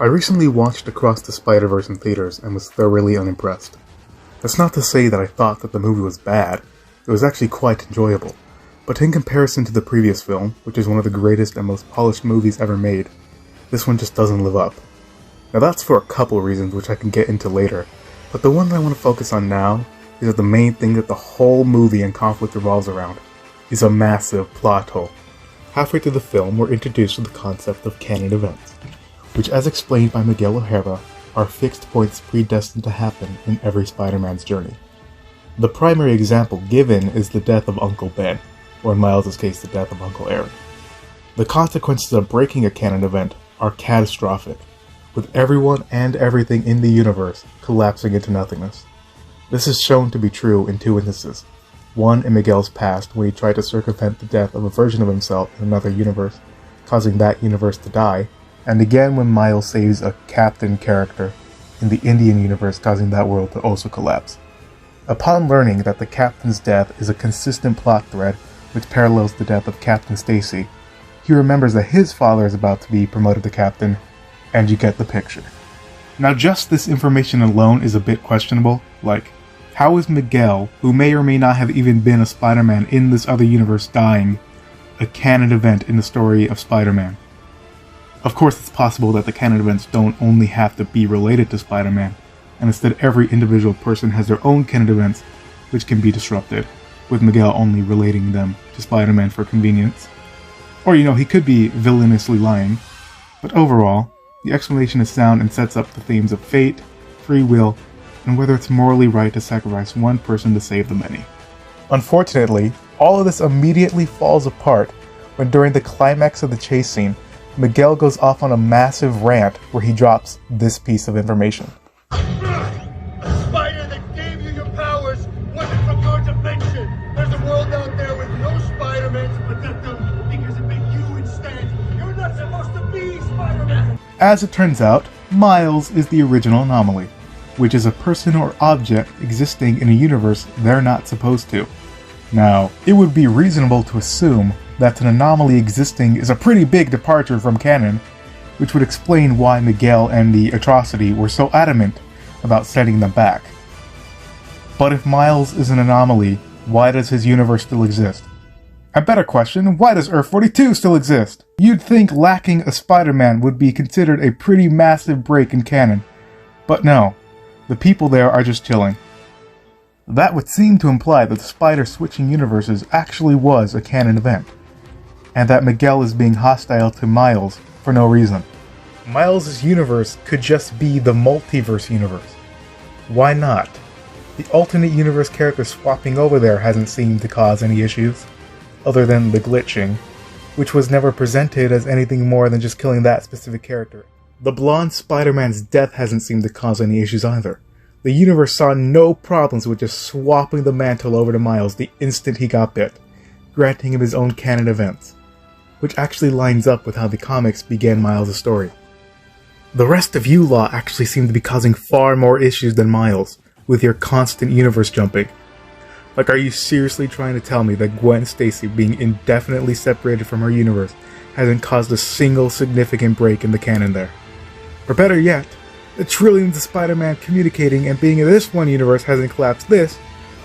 I recently watched Across the Spider-Verse in theaters and was thoroughly unimpressed. That's not to say that I thought that the movie was bad, it was actually quite enjoyable, but in comparison to the previous film, which is one of the greatest and most polished movies ever made, this one just doesn't live up. Now that's for a couple reasons which I can get into later, but the one that I want to focus on now is that the main thing that the whole movie and conflict revolves around is a massive plot hole. Halfway through the film, we're introduced to the concept of canon events, which, as explained by Miguel O'Hara, are fixed points predestined to happen in every Spider-Man's journey. The primary example given is the death of Uncle Ben, or in Miles' case, the death of Uncle Aaron. The consequences of breaking a canon event are catastrophic, with everyone and everything in the universe collapsing into nothingness. This is shown to be true in two instances. One in Miguel's past, when he tried to circumvent the death of a version of himself in another universe, causing that universe to die, and again when Miles saves a Captain character in the Indian universe, causing that world to also collapse. Upon learning that the Captain's death is a consistent plot thread which parallels the death of Captain Stacy, he remembers that his father is about to be promoted to Captain, and you get the picture. Now just this information alone is a bit questionable, like, how is Miguel, who may or may not have even been a Spider-Man in this other universe, dying, a canon event in the story of Spider-Man? Of course, it's possible that the canon events don't only have to be related to Spider-Man, and instead every individual person has their own canon events which can be disrupted, with Miguel only relating them to Spider-Man for convenience. Or, he could be villainously lying. But overall, the explanation is sound and sets up the themes of fate, free will, and whether it's morally right to sacrifice one person to save the many. Unfortunately, all of this immediately falls apart when during the climax of the chase scene, Miguel goes off on a massive rant where he drops this piece of information. The spider that gave you your powers wasn't from your dimension. There's a world out there with no Spider-Man to protect them because it made you instead. You're not supposed to be Spider-Man. As it turns out, Miles is the original anomaly, which is a person or object existing in a universe they're not supposed to. Now, it would be reasonable to assume that an anomaly existing is a pretty big departure from canon, which would explain why Miguel and the Atrocity were so adamant about sending them back. But if Miles is an anomaly, why does his universe still exist? A better question, why does Earth-42 still exist? You'd think lacking a Spider-Man would be considered a pretty massive break in canon, but no, the people there are just chilling. That would seem to imply that the Spider switching universes actually was a canon event, and that Miguel is being hostile to Miles for no reason. Miles' universe could just be the multiverse universe. Why not? The alternate universe character swapping over there hasn't seemed to cause any issues, other than the glitching, which was never presented as anything more than just killing that specific character. The blonde Spider-Man's death hasn't seemed to cause any issues either. The universe saw no problems with just swapping the mantle over to Miles the instant he got bit, granting him his own canon events, which actually lines up with how the comics began Miles' story. The rest of you lot actually seem to be causing far more issues than Miles, with your constant universe jumping. Like, are you seriously trying to tell me that Gwen Stacy being indefinitely separated from her universe hasn't caused a single significant break in the canon there? Or better yet, the trillions of Spider-Man communicating and being in this one universe hasn't collapsed this,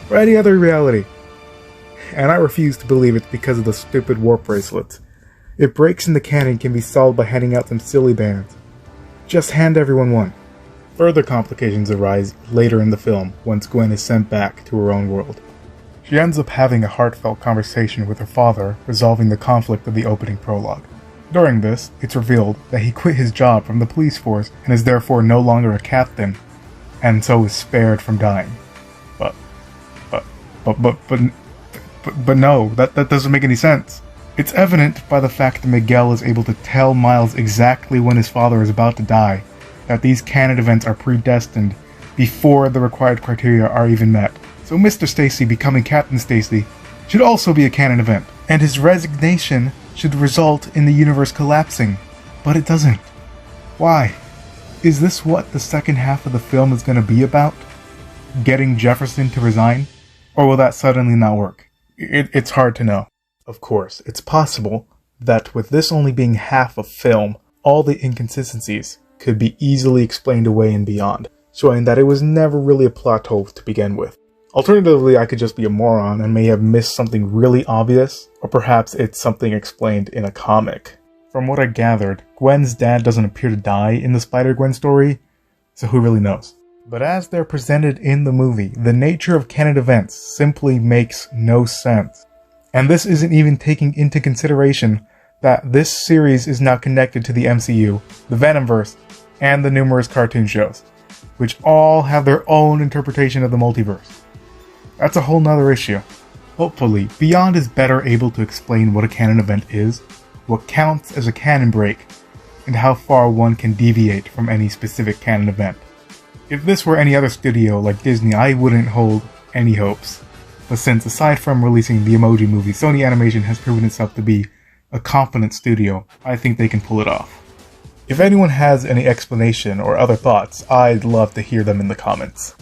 or any other reality. And I refuse to believe it's because of the stupid warp bracelets. If breaks in the canon can be solved by handing out some silly bans, just hand everyone one. Further complications arise later in the film once Gwen is sent back to her own world. She ends up having a heartfelt conversation with her father, resolving the conflict of the opening prologue. During this, it's revealed that he quit his job from the police force and is therefore no longer a captain, and so is spared from dying. But no, that doesn't make any sense. It's evident by the fact that Miguel is able to tell Miles exactly when his father is about to die, that these canon events are predestined before the required criteria are even met. So Mr. Stacy becoming Captain Stacy should also be a canon event, and his resignation should result in the universe collapsing, but it doesn't. Why? Is this what the second half of the film is going to be about? Getting Jefferson to resign? Or will that suddenly not work? It's hard to know. Of course, it's possible that with this only being half a film, all the inconsistencies could be easily explained away and beyond, showing that it was never really a plot hole to begin with. Alternatively, I could just be a moron and may have missed something really obvious, or perhaps it's something explained in a comic. From what I gathered, Gwen's dad doesn't appear to die in the Spider-Gwen story, so who really knows? But as they're presented in the movie, the nature of canon events simply makes no sense. And this isn't even taking into consideration that this series is now connected to the MCU, the Venomverse, and the numerous cartoon shows, which all have their own interpretation of the multiverse. That's a whole nother issue. Hopefully, Beyond is better able to explain what a canon event is, what counts as a canon break, and how far one can deviate from any specific canon event. If this were any other studio like Disney, I wouldn't hold any hopes. But since aside from releasing the Emoji Movie, Sony Animation has proven itself to be a competent studio, I think they can pull it off. If anyone has any explanation or other thoughts, I'd love to hear them in the comments.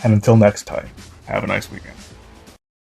And until next time, have a nice weekend.